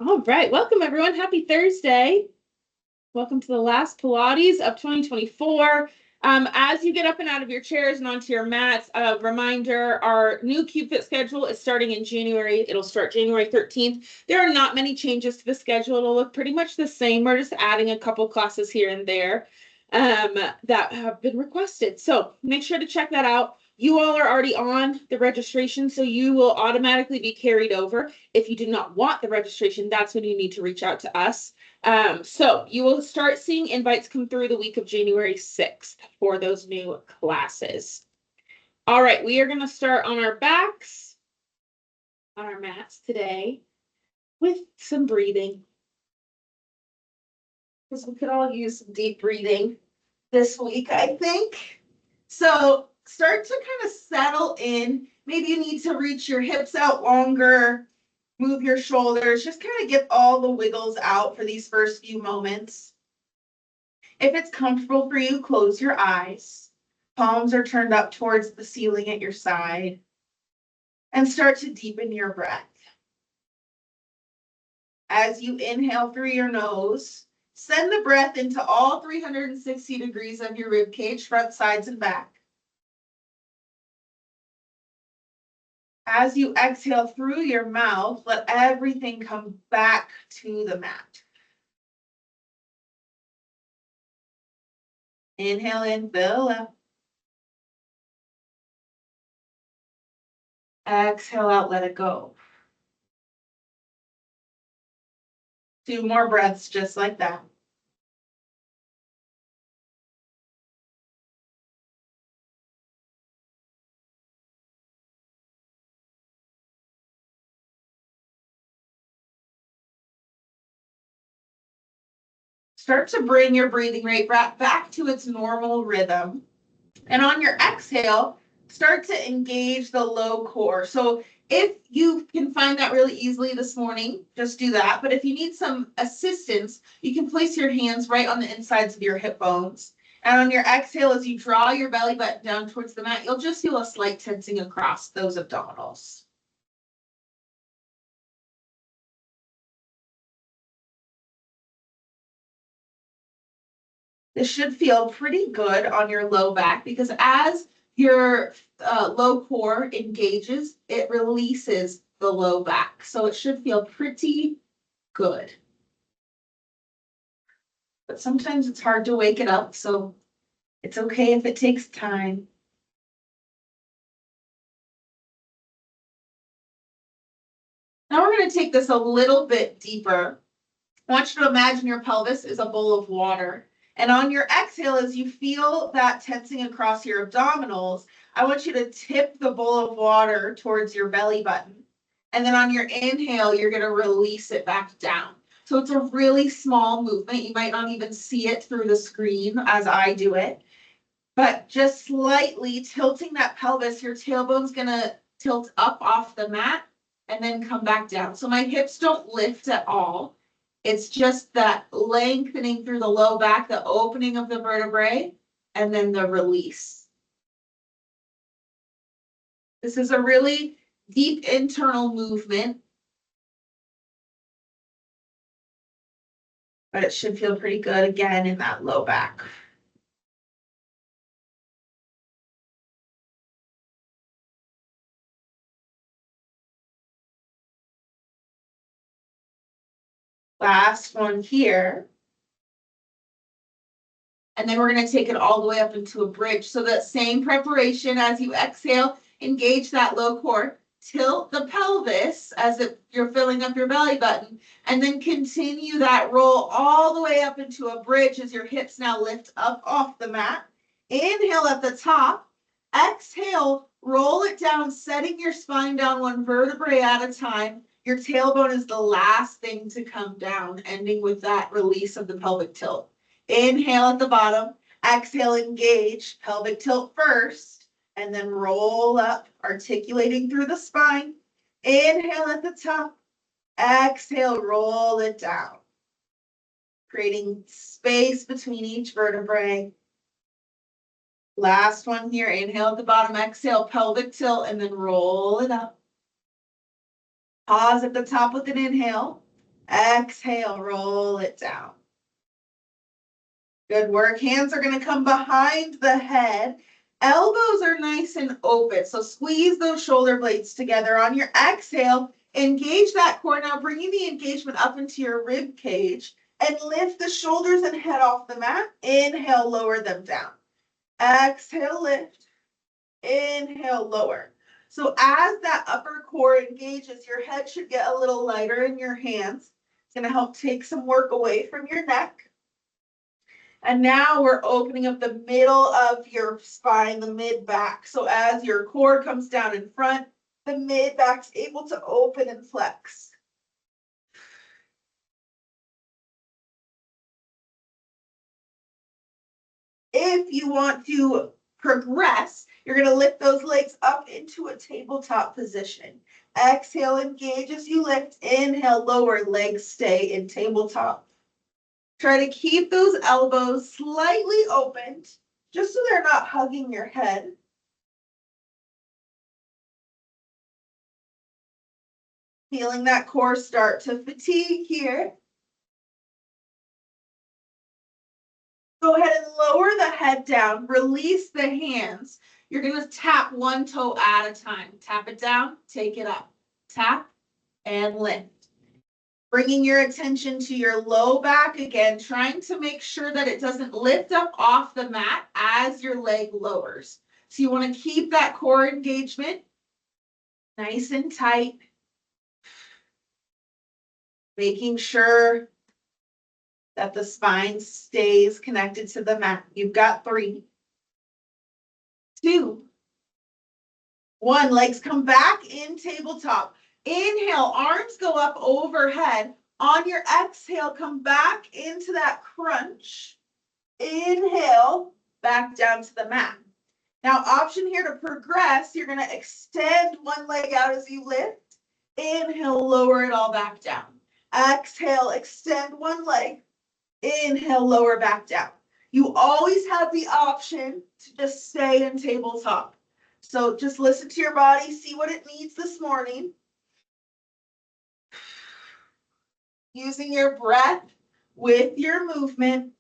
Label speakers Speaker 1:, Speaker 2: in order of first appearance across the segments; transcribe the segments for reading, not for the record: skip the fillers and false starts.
Speaker 1: All right, welcome everyone. Happy Thursday. Welcome to the last Pilates of 2024. As you get up and out of your chairs and onto your mats, a reminder, our new Cube Fit schedule is starting in January. It'll start January 13th. There are not many changes to the schedule. It'll look pretty much the same. We're just adding a couple classes here and there that have been requested. So make sure to check that out. You all are already on the registration, so you will automatically be carried over. If you do not want the registration, that's when you need to reach out to us. So you will start seeing invites come through the week of January 6th for those new classes. All right, we are going to start on our backs, on our mats today with some breathing. Because we could all use some deep breathing this week, I think. So start to kind of settle in. Maybe you need to reach your hips out longer, move your shoulders, just kind of get all the wiggles out for these first few moments. If it's comfortable for you, close your eyes. Palms are turned up towards the ceiling at your side. And start to deepen your breath. As you inhale through your nose, send the breath into all 360 degrees of your rib cage, front, sides, and back. As you exhale through your mouth, let everything come back to the mat. Inhale in, fill up. Exhale out, let it go. 2 more breaths just like that. Start to bring your breathing rate back to its normal rhythm. And on your exhale, start to engage the low core. So if you can find that really easily this morning, just do that. But if you need some assistance, you can place your hands right on the insides of your hip bones. And on your exhale, as you draw your belly button down towards the mat, you'll just feel a slight tensing across those abdominals. This should feel pretty good on your low back because as your low core engages, it releases the low back. So it should feel pretty good. But sometimes it's hard to wake it up, so it's okay if it takes time. Now we're going to take this a little bit deeper. I want you to imagine your pelvis is a bowl of water. And on your exhale, as you feel that tensing across your abdominals, I want you to tip the bowl of water towards your belly button. And then on your inhale, you're going to release it back down. So it's a really small movement. You might not even see it through the screen as I do it. But just slightly tilting that pelvis, your tailbone's going to tilt up off the mat and then come back down. So my hips don't lift at all. It's just that lengthening through the low back, the opening of the vertebrae, and then the release. This is a really deep internal movement, but it should feel pretty good again in that low back. Last one here. And then we're going to take it all the way up into a bridge. So that same preparation as you exhale, engage that low core, tilt the pelvis as if you're filling up your belly button, and then continue that roll all the way up into a bridge as your hips now lift up off the mat. Inhale at the top, exhale, roll it down, setting your spine down one vertebrae at a time. Your tailbone is the last thing to come down, ending with that release of the pelvic tilt. Inhale at the bottom, exhale, engage, pelvic tilt first, and then roll up, articulating through the spine. Inhale at the top, exhale, roll it down, creating space between each vertebrae. Last one here, inhale at the bottom, exhale, pelvic tilt, and then roll it up. Pause at the top with an inhale. Exhale, roll it down. Good work. Hands are going to come behind the head. Elbows are nice and open. So squeeze those shoulder blades together. On your exhale, engage that core. Now bringing the engagement up into your rib cage and lift the shoulders and head off the mat. Inhale, lower them down. Exhale, lift. Inhale, lower. So as that upper core engages, your head should get a little lighter in your hands. It's going to help take some work away from your neck. And now we're opening up the middle of your spine, the mid-back. So as your core comes down in front, the mid-back's able to open and flex. If you want to progress, you're going to lift those legs up into a tabletop position. Exhale, engage as you lift. Inhale, lower, legs stay in tabletop. Try to keep those elbows slightly opened, just so they're not hugging your head. Feeling that core start to fatigue here. Go ahead and lower the head down, release the hands. You're going to tap one toe at a time. Tap it down, take it up. Tap and lift. Bringing your attention to your low back again, trying to make sure that it doesn't lift up off the mat as your leg lowers. So you want to keep that core engagement nice and tight. Making sure that the spine stays connected to the mat. You've got 3, 2, 1. Legs come back in tabletop. Inhale, arms go up overhead. On your exhale, come back into that crunch. Inhale, back down to the mat. Now, option here to progress, you're going to extend one leg out as you lift. Inhale, lower it all back down. Exhale, extend one leg. Inhale, lower back down. You always have the option to just stay in tabletop. So just listen to your body, see what it needs this morning. Using your breath with your movement.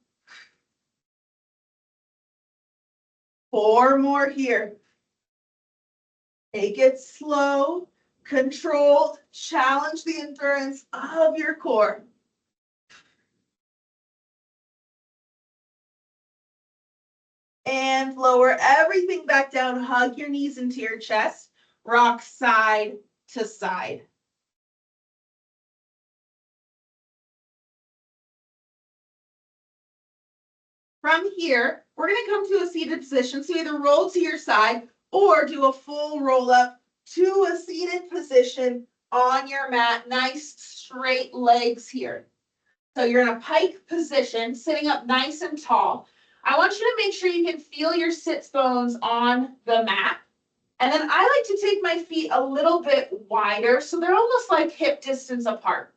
Speaker 1: 4 more here. Take it slow, controlled, challenge the endurance of your core. And lower everything back down. Hug your knees into your chest. Rock side to side. From here, we're going to come to a seated position. So either roll to your side or do a full roll up to a seated position on your mat. Nice straight legs here. So you're in a pike position, sitting up nice and tall. I want you to make sure you can feel your sits bones on the mat. And then I like to take my feet a little bit wider, so they're almost like hip distance apart.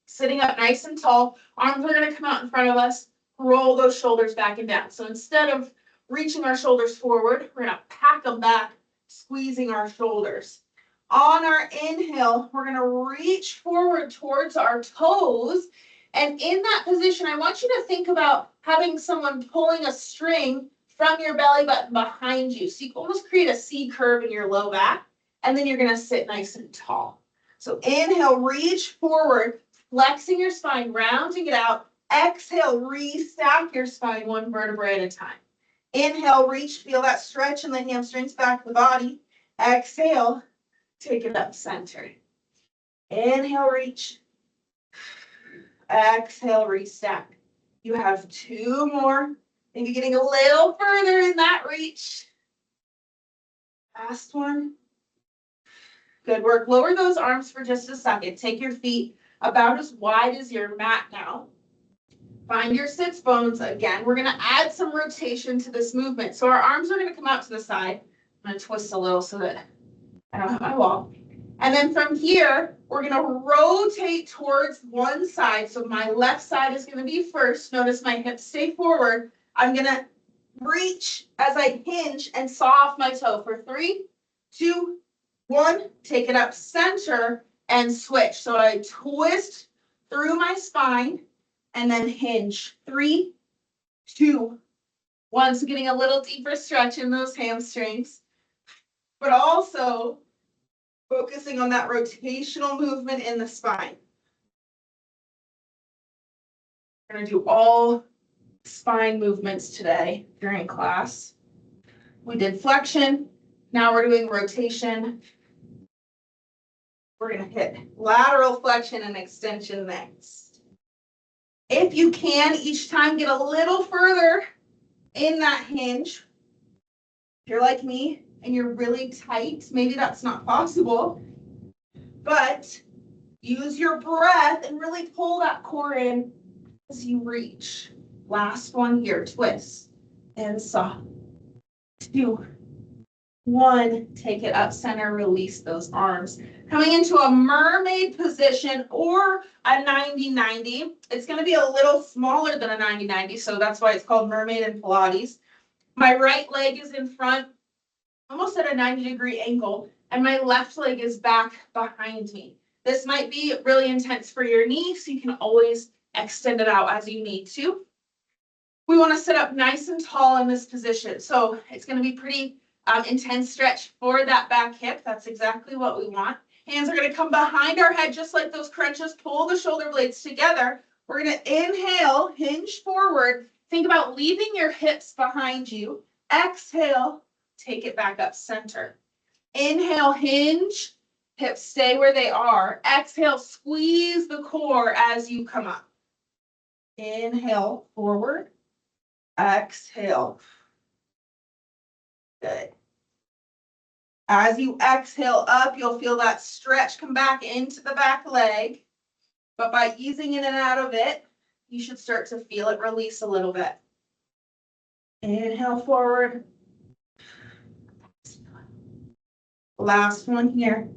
Speaker 1: Sitting up nice and tall, arms are going to come out in front of us. Roll those shoulders back and down. So instead of reaching our shoulders forward, we're going to pack them back, squeezing our shoulders. On our inhale, we're going to reach forward towards our toes. And in that position, I want you to think about having someone pulling a string from your belly button behind you. So you can almost create a C curve in your low back, and then you're going to sit nice and tall. So inhale, reach forward, flexing your spine, rounding it out. Exhale, restack your spine 1 vertebra at a time. Inhale, reach, feel that stretch in the hamstrings, back of the body. Exhale, take it up center. Inhale, reach. Exhale, restack. You have 2 more. Maybe getting a little further in that reach. Last one. Good work. Lower those arms for just a second. Take your feet about as wide as your mat now. Find your sits bones again. We're going to add some rotation to this movement. So our arms are going to come out to the side. I'm going to twist a little so that I don't have my wall. And then from here, we're going to rotate towards one side. So my left side is going to be first. Notice my hips stay forward. I'm going to reach as I hinge and saw off my toe for 3, 2, 1. Take it up center and switch. So I twist through my spine and then hinge. 3, 2, 1. So getting a little deeper stretch in those hamstrings, but also focusing on that rotational movement in the spine. We're going to do all spine movements today during class. We did flexion. Now we're doing rotation. We're going to hit lateral flexion and extension next. If you can, each time get a little further in that hinge. If you're like me and you're really tight, maybe that's not possible, but use your breath and really pull that core in as you reach. Last one here, twist and soft. 2, 1, take it up center, release those arms. Coming into a mermaid position or a 90-90. It's going to be a little smaller than a 90-90, so that's why it's called mermaid in Pilates. My right leg is in front, almost at a 90-degree angle, and my left leg is back behind me. This might be really intense for your knee, so you can always extend it out as you need to. We want to sit up nice and tall in this position. So it's going to be pretty intense stretch for that back hip. That's exactly what we want. Hands are going to come behind our head, just like those crunches. Pull the shoulder blades together. We're going to inhale, hinge forward. Think about leaving your hips behind you. Exhale, take it back up center. Inhale, hinge. Hips stay where they are. Exhale, squeeze the core as you come up. Inhale, forward. Exhale. Good. As you exhale up, you'll feel that stretch come back into the back leg. But by easing in and out of it, you should start to feel it release a little bit. Inhale forward. Last one here.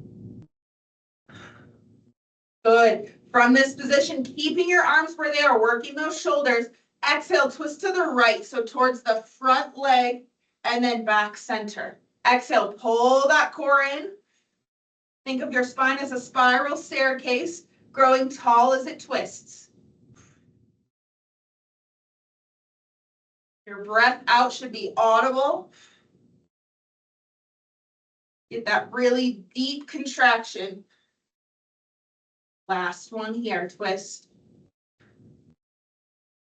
Speaker 1: Good. From this position, keeping your arms where they are, working those shoulders. Exhale, twist to the right, so towards the front leg and then back center. Exhale, pull that core in. Think of your spine as a spiral staircase, growing tall as it twists. Your breath out should be audible. Get that really deep contraction. Last one here, twist.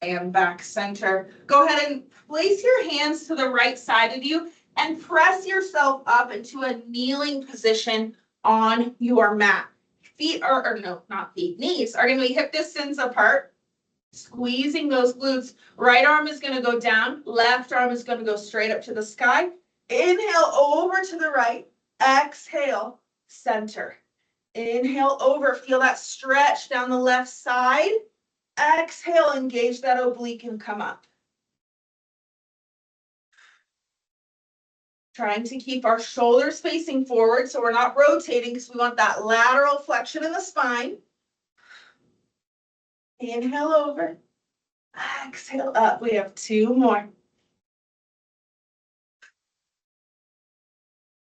Speaker 1: And back center. Go ahead and place your hands to the right side of you and press yourself up into a kneeling position on your mat. Feet are, or no, not feet, knees are going to be hip distance apart. Squeezing those glutes. Right arm is going to go down. Left arm is going to go straight up to the sky. Inhale over to the right. Exhale, center. Inhale over. Feel that stretch down the left side. Exhale, engage that oblique and come up. Trying to keep our shoulders facing forward so we're not rotating because we want that lateral flexion in the spine. Inhale over. Exhale up. We have 2 more.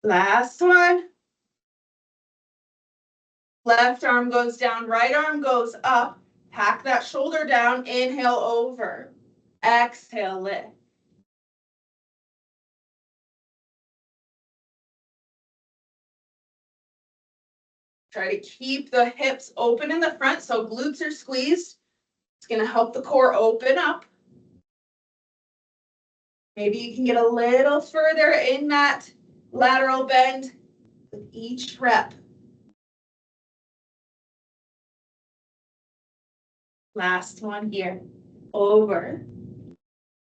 Speaker 1: Last one. Left arm goes down, right arm goes up. Pack that shoulder down. Inhale over. Exhale, lift. Try to keep the hips open in the front so glutes are squeezed. It's going to help the core open up. Maybe you can get a little further in that lateral bend with each rep. Last one here. Over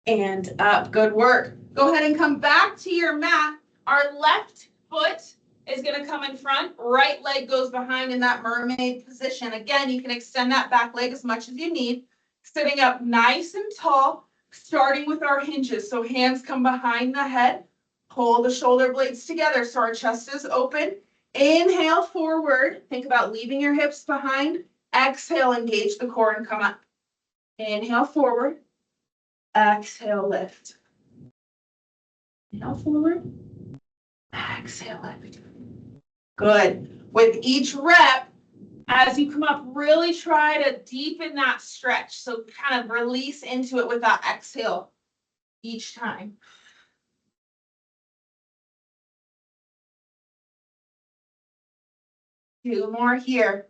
Speaker 1: and up. Good work. Go ahead and come back to your mat. Our left foot is going to come in front. Right leg goes behind in that mermaid position. Again, you can extend that back leg as much as you need. Sitting up nice and tall, starting with our hinges. So hands come behind the head. Pull the shoulder blades together so our chest is open. Inhale forward. Think about leaving your hips behind. Exhale, engage the core and come up. Inhale forward. Exhale, lift. Inhale forward. Exhale, lift. Good. With each rep, As you come up, really try to deepen that stretch. So kind of release into it with that exhale each time. Two more here.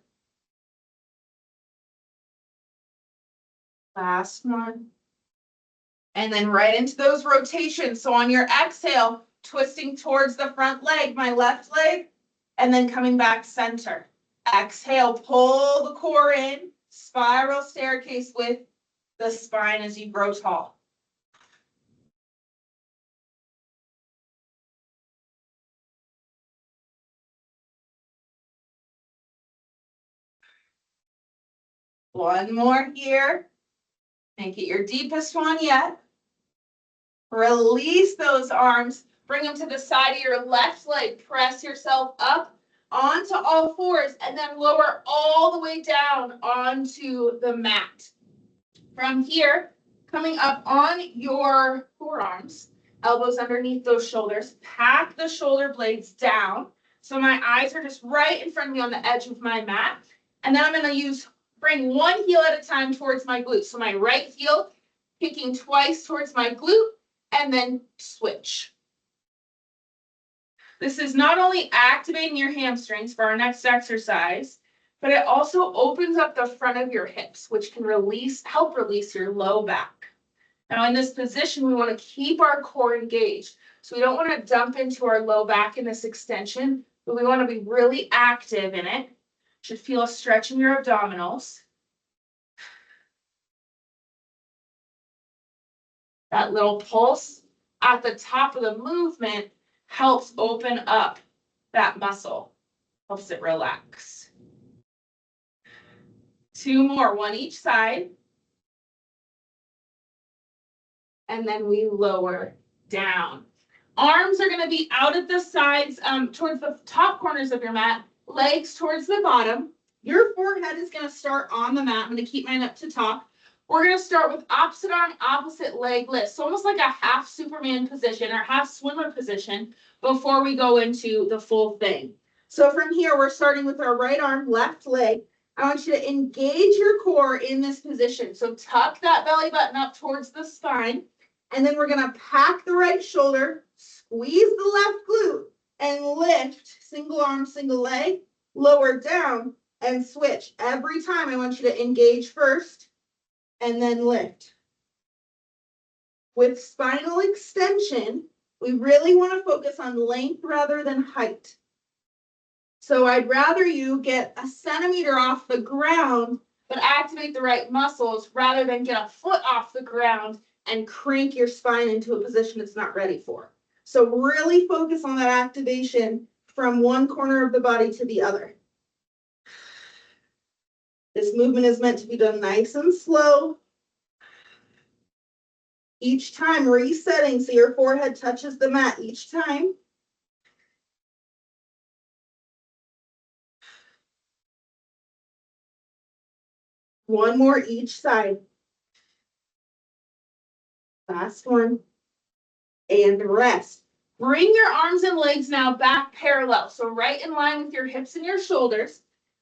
Speaker 1: Last one. And then right into those rotations. So on your exhale, twisting towards the front leg, my left leg, and then coming back center. Exhale, pull the core in, spiral staircase with the spine as you grow tall. One more here. Make it your deepest one yet. Release those arms. Bring them to the side of your left leg. Press yourself up onto all fours and then lower all the way down onto the mat. From here, coming up on your forearms, elbows underneath those shoulders, pack the shoulder blades down. So my eyes are just right in front of me on the edge of my mat. And then I'm going to bring one heel at a time towards my glute. So my right heel kicking twice towards my glute and then switch. This is not only activating your hamstrings for our next exercise, but it also opens up the front of your hips, which can help release your low back. Now in this position, we want to keep our core engaged. So we don't want to dump into our low back in this extension, but we want to be really active in it. You should feel a stretch in your abdominals. That little pulse at the top of the movement helps open up that muscle, helps it relax. Two more, one each side. And then we lower down. Arms are going to be out at the sides, towards the top corners of your mat, legs towards the bottom. Your forehead is going to start on the mat. I'm going to keep mine up to top. We're going to start with opposite arm, opposite leg lift. So almost like a half Superman position or half swimmer position before we go into the full thing. So from here, we're starting with our right arm, left leg. I want you to engage your core in this position. So tuck that belly button up towards the spine. And then we're going to pack the right shoulder, squeeze the left glute, and lift, single arm, single leg, lower down, and switch. Every time I want you to engage first, and then lift. With spinal extension, we really want to focus on length rather than height. So I'd rather you get a centimeter off the ground, but activate the right muscles rather than get a foot off the ground and crank your spine into a position it's not ready for. So really focus on that activation from one corner of the body to the other. This movement is meant to be done nice and slow. Each time resetting so your forehead touches the mat each time. One more each side. Last one. And rest. Bring your arms and legs now back parallel. So right in line with your hips and your shoulders.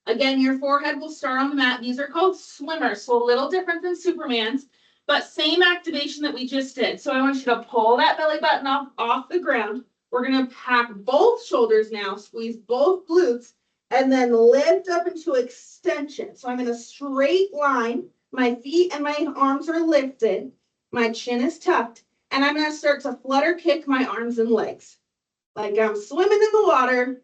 Speaker 1: Again, your forehead will start on the mat. These are called swimmers, so a little different than Superman's, but same activation that we just did. So I want you to pull that belly button off the ground. We're going to pack both shoulders now, squeeze both glutes, and then lift up into extension. So I'm in a straight line. My feet and my arms are lifted. My chin is tucked. And I'm going to start to flutter kick my arms and legs. Like I'm swimming in the water.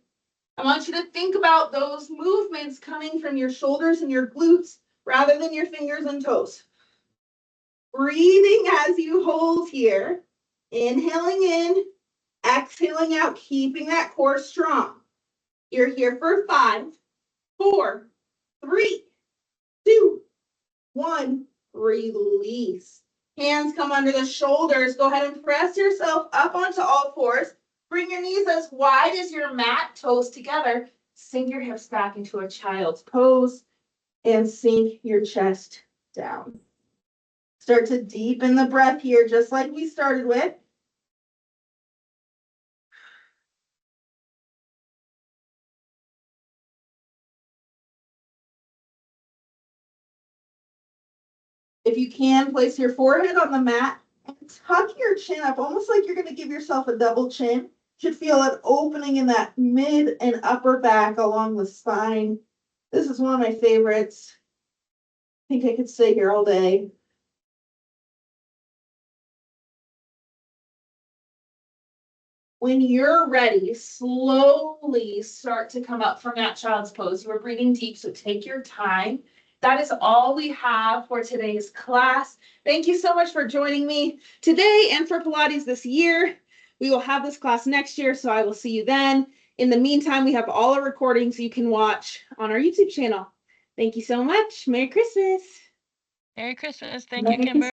Speaker 1: I want you to think about those movements coming from your shoulders and your glutes rather than your fingers and toes. Breathing as you hold here. Inhaling in, exhaling out, keeping that core strong. You're here for 5, 4, 3, 2, 1. Release. Hands come under the shoulders. Go ahead and press yourself up onto all fours. Bring your knees as wide as your mat, toes together. Sink your hips back into a child's pose and sink your chest down. Start to deepen the breath here, just like we started with.
Speaker 2: If you can, place your forehead on the mat and tuck your chin up, almost like you're going to give yourself a double chin. You should feel an opening in that mid and upper back along the spine. This is one of my favorites. I think I could stay here all day. When you're ready, slowly start to come up from that child's pose. You are breathing deep, so take your time. That is all we have for today's class. Thank you so much for joining me today and for Pilates this year. We will have this class next year, so I will see you then. In the meantime, we have all our recordings you can watch on our YouTube channel. Thank you so much. Merry Christmas.
Speaker 3: Merry Christmas. Thank you, Kimber.